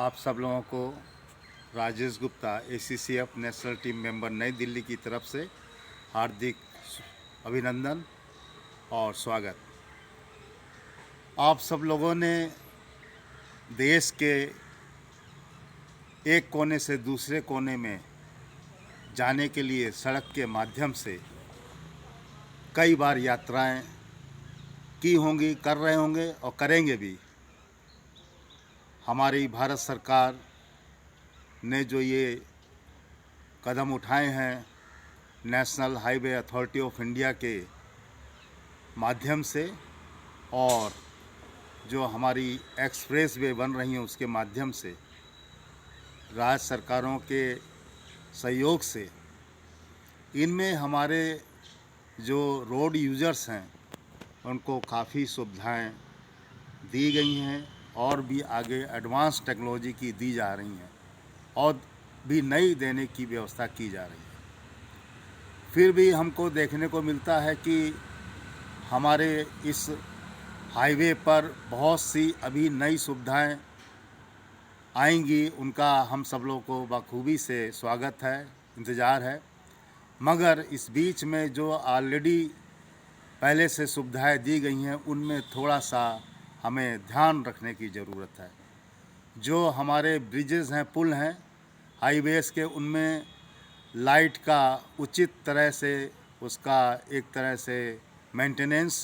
आप सब लोगों को Rajesh Gupta ACCF national team member नई दिल्ली की तरफ से हार्दिक अभिनंदन और स्वागत। आप सब लोगों ने देश के एक कोने से दूसरे कोने में जाने के लिए सड़क के माध्यम से कई बार यात्राएं की होंगी, कर रहे होंगे और करेंगे भी। हमारी भारत सरकार ने जो ये कदम उठाए हैं national highway authority of India के माध्यम से और जो हमारी एक्सप्रेस वे बन रही हैं उसके माध्यम से, राज्य सरकारों के सहयोग से, इनमें हमारे जो रोड यूज़र्स हैं उनको काफ़ी सुविधाएं दी गई हैं और भी आगे एडवांस टेक्नोलॉजी की दी जा रही हैं और भी नई देने की व्यवस्था की जा रही है। फिर भी हमको देखने को मिलता है कि हमारे इस हाईवे पर बहुत सी अभी नई सुविधाएं आएंगी, उनका हम सब लोगों को बखूबी से स्वागत है, इंतज़ार है। मगर इस बीच में जो ऑलरेडी पहले से सुविधाएं दी गई हैं उनमें थोड़ा सा हमें ध्यान रखने की ज़रूरत है। जो हमारे ब्रिजेज़ हैं, पुल हैं हाईवेज़ के, उनमें लाइट का उचित तरह से उसका एक तरह से मेंटेनेंस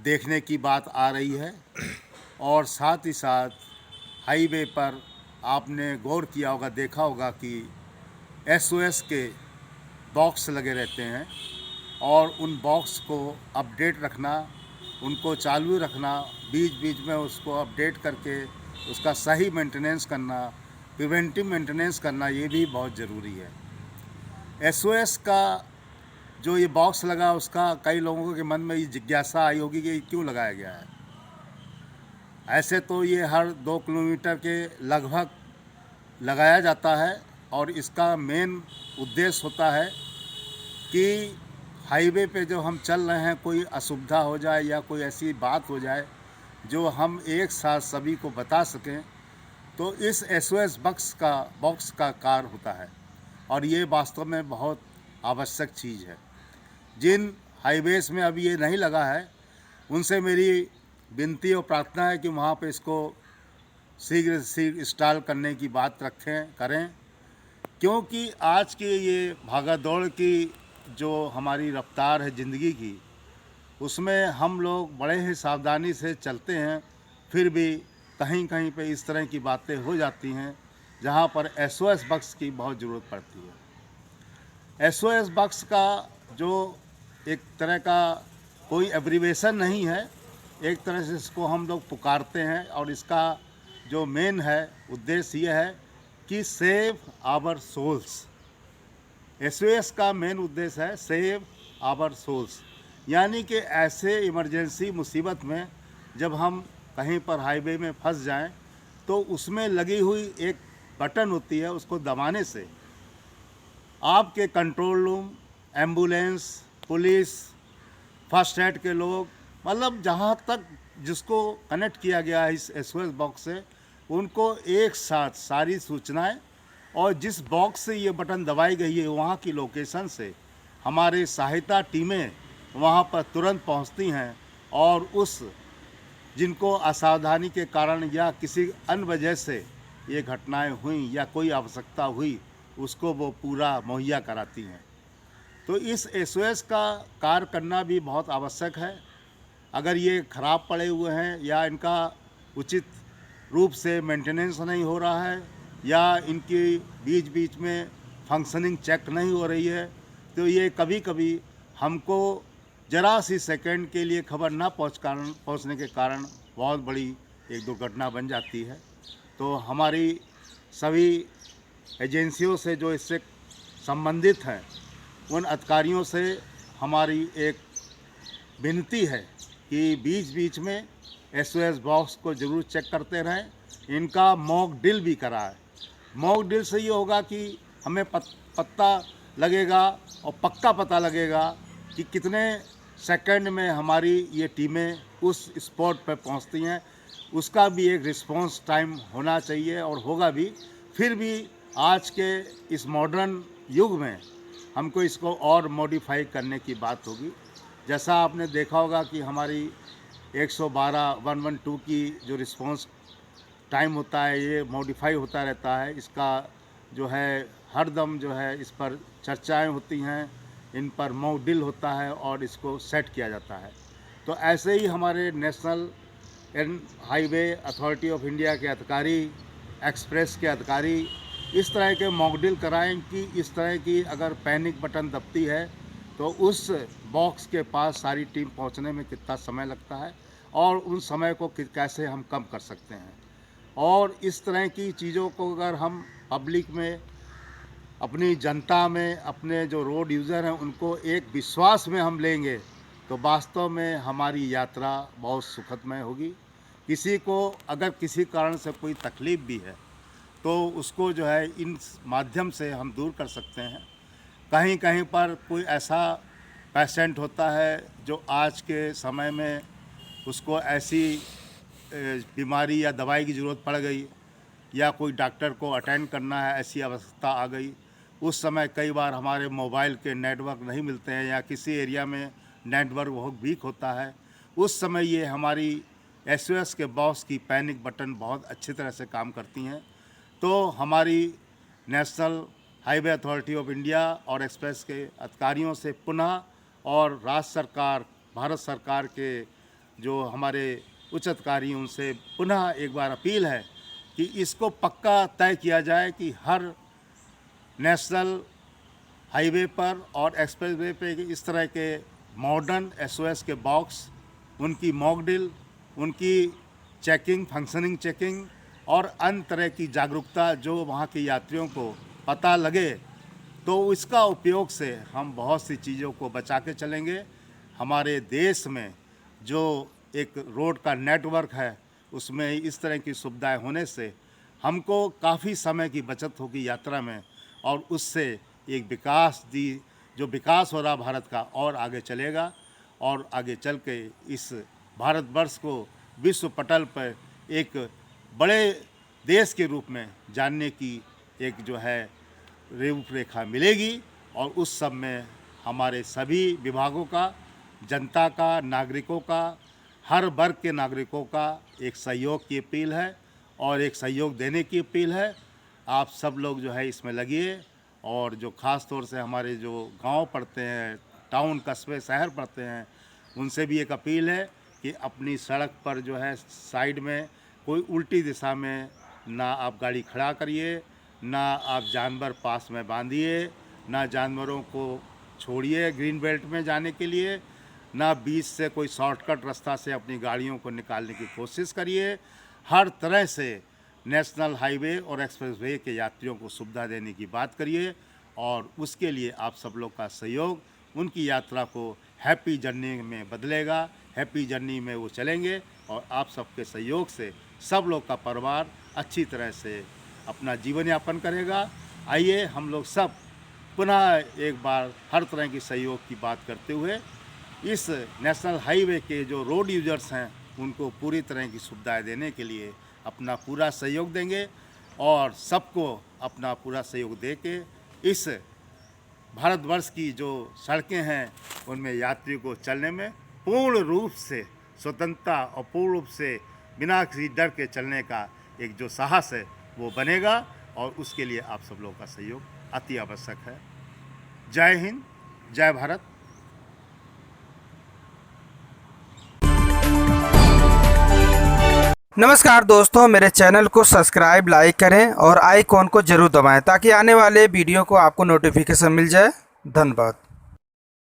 देखने की बात आ रही है। और साथ ही साथ हाईवे पर आपने गौर किया होगा, देखा होगा कि SOS के बॉक्स लगे रहते हैं और उन बॉक्स को अपडेट रखना, उनको चालू रखना, बीच बीच में उसको अपडेट करके उसका सही मेंटेनेंस करना, प्रिवेंटिव मेंटेनेंस करना, ये भी बहुत ज़रूरी है। SOS का जो ये बॉक्स लगा उसका कई लोगों के मन में ये जिज्ञासा आई होगी कि ये क्यों लगाया गया है। ऐसे तो ये हर 2 किलोमीटर के लगभग लगाया जाता है और इसका मेन उद्देश्य होता है कि हाईवे पे जो हम चल रहे हैं कोई असुविधा हो जाए या कोई ऐसी बात हो जाए जो हम एक साथ सभी को बता सकें, तो इस SOS बॉक्स का कार्य होता है और ये वास्तव में बहुत आवश्यक चीज़ है। जिन हाईवेज में अभी ये नहीं लगा है उनसे मेरी विनती और प्रार्थना है कि वहाँ पे इसको शीघ्र से इंस्टॉल करने की बात करें, क्योंकि आज की ये भागा दौड़ की जो हमारी रफ्तार है ज़िंदगी की, उसमें हम लोग बड़े ही सावधानी से चलते हैं, फिर भी कहीं कहीं पे इस तरह की बातें हो जाती हैं जहाँ पर SOS बॉक्स की बहुत ज़रूरत पड़ती है। SOS बॉक्स का जो एक तरह का कोई एब्रीवेशन नहीं है, एक तरह से इसको हम लोग पुकारते हैं और इसका जो मेन है उद्देश्य ये है कि सेव आवर सोल्स। SOS का मेन उद्देश्य है सेव आवर सोल्स, यानी कि ऐसे इमरजेंसी मुसीबत में जब हम कहीं पर हाईवे में फंस जाएं तो उसमें लगी हुई एक बटन होती है, उसको दबाने से आपके control room, ambulance, police, first aid के लोग, मतलब जहाँ तक जिसको कनेक्ट किया गया है इस SOS बॉक्स से, उनको एक साथ सारी सूचनाएं और जिस बॉक्स से ये बटन दबाई गई है वहाँ की लोकेशन से हमारी सहायता टीमें वहाँ पर तुरंत पहुँचती हैं और उस जिनको असावधानी के कारण या किसी अन्य वजह से ये घटनाएं हुई या कोई आवश्यकता हुई उसको वो पूरा मुहैया कराती हैं। तो इस SOS का कार्य करना भी बहुत आवश्यक है। अगर ये ख़राब पड़े हुए हैं या इनका उचित रूप से मेंटेनेंस नहीं हो रहा है या इनकी बीच बीच में फंक्शनिंग चेक नहीं हो रही है, तो ये कभी कभी हमको ज़रा सी सेकंड के लिए खबर ना पहुंचने के कारण बहुत बड़ी एक दुर्घटना बन जाती है। तो हमारी सभी एजेंसियों से जो इससे संबंधित हैं उन अधिकारियों से हमारी एक विनती है कि बीच बीच में SOS बॉक्स को ज़रूर चेक करते रहें, इनका मॉक ड्रिल भी कराएं। मॉक ड्रिल से ये होगा कि हमें पता लगेगा और पक्का पता लगेगा कि कितने सेकंड में हमारी ये टीमें उस स्पॉट पर पहुंचती हैं। उसका भी एक रिस्पांस टाइम होना चाहिए और होगा भी। फिर भी आज के इस मॉडर्न युग में हमको इसको और मॉडिफाई करने की बात होगी। जैसा आपने देखा होगा कि हमारी 112 112 की जो रिस्पांस टाइम होता है ये मॉडिफाई होता रहता है। इसका जो है हर दम जो है इस पर चर्चाएं होती हैं, इन पर मॉक ड्रिल होता है और इसको सेट किया जाता है। तो ऐसे ही हमारे national highway authority of India के अधिकारी, एक्सप्रेस के अधिकारी इस तरह के मॉक ड्रिल कराएं कि इस तरह की अगर पैनिक बटन दबती है तो उस बॉक्स के पास सारी टीम पहुंचने में कितना समय लगता है और उन समय को कैसे हम कम कर सकते हैं। और इस तरह की चीज़ों को अगर हम पब्लिक में, अपनी जनता में, अपने जो रोड यूज़र हैं उनको एक विश्वास में हम लेंगे तो वास्तव में हमारी यात्रा बहुत सुखदमय होगी। किसी को अगर किसी कारण से कोई तकलीफ़ भी है तो उसको जो है इन माध्यम से हम दूर कर सकते हैं। कहीं कहीं पर कोई ऐसा पेशेंट होता है जो आज के समय में उसको ऐसी बीमारी या दवाई की ज़रूरत पड़ गई या कोई डॉक्टर को अटेंड करना है, ऐसी अवस्था आ गई। उस समय कई बार हमारे मोबाइल के नेटवर्क नहीं मिलते हैं या किसी एरिया में नेटवर्क बहुत वीक होता है। उस समय ये हमारी SOS के बॉक्स की पैनिक बटन बहुत अच्छी तरह से काम करती हैं। तो हमारी national highway authority of India और एक्सप्रेस के अधिकारियों से पुनः और राज्य सरकार, भारत सरकार के जो हमारे उच्च अधिकारी उनसे पुनः एक बार अपील है कि इसको पक्का तय किया जाए कि हर नेशनल हाईवे पर और एक्सप्रेस वे पे इस तरह के मॉडर्न SOS के बॉक्स, उनकी मॉक ड्रिल, उनकी चेकिंग, फंक्शनिंग चेकिंग और अन्य तरह की जागरूकता जो वहाँ के यात्रियों को पता लगे तो इसका उपयोग से हम बहुत सी चीज़ों को बचा के चलेंगे। हमारे देश में जो एक रोड का नेटवर्क है उसमें इस तरह की सुविधाएं होने से हमको काफ़ी समय की बचत होगी यात्रा में और उससे एक जो विकास हो रहा भारत का और आगे चलेगा और आगे चल के इस भारतवर्ष को विश्व पटल पर एक बड़े देश के रूप में जानने की एक जो है रूपरेखा मिलेगी और उस सब में हमारे सभी विभागों का, जनता का, नागरिकों का, हर वर्ग के नागरिकों का एक सहयोग की अपील है और एक सहयोग देने की अपील है। आप सब लोग जो है इसमें लगिए और जो ख़ास तौर से हमारे जो गांव पड़ते हैं, टाउन, कस्बे, शहर पड़ते हैं, उनसे भी एक अपील है कि अपनी सड़क पर जो है साइड में कोई उल्टी दिशा में ना आप गाड़ी खड़ा करिए, ना आप जानवर पास में बांधिए, ना जानवरों को छोड़िए ग्रीन बेल्ट में जाने के लिए, ना बीच से कोई शॉर्टकट रास्ता से अपनी गाड़ियों को निकालने की कोशिश करिए। हर तरह से नेशनल हाईवे और एक्सप्रेस वे के यात्रियों को सुविधा देने की बात करिए और उसके लिए आप सब लोग का सहयोग उनकी यात्रा को हैप्पी जर्नी में बदलेगा। हैप्पी जर्नी में वो चलेंगे और आप सबके सहयोग से सब लोग का परिवार अच्छी तरह से अपना जीवन यापन करेगा। आइए हम लोग सब पुनः एक बार हर तरह की सहयोग की बात करते हुए इस नेशनल हाईवे के जो रोड यूजर्स हैं उनको पूरी तरह की सुविधाएं देने के लिए अपना पूरा सहयोग देंगे और सबको अपना पूरा सहयोग दे के इस भारतवर्ष की जो सड़कें हैं उनमें यात्रियों को चलने में पूर्ण रूप से स्वतंत्रता और पूर्ण रूप से बिना किसी डर के चलने का एक जो साहस है वो बनेगा और उसके लिए आप सब लोगों का सहयोग अति आवश्यक है। जय हिंद, जय भारत। नमस्कार दोस्तों, मेरे चैनल को सब्सक्राइब, लाइक करें और आइकॉन को जरूर दबाएं ताकि आने वाले वीडियो को आपको नोटिफिकेशन मिल जाए। धन्यवाद।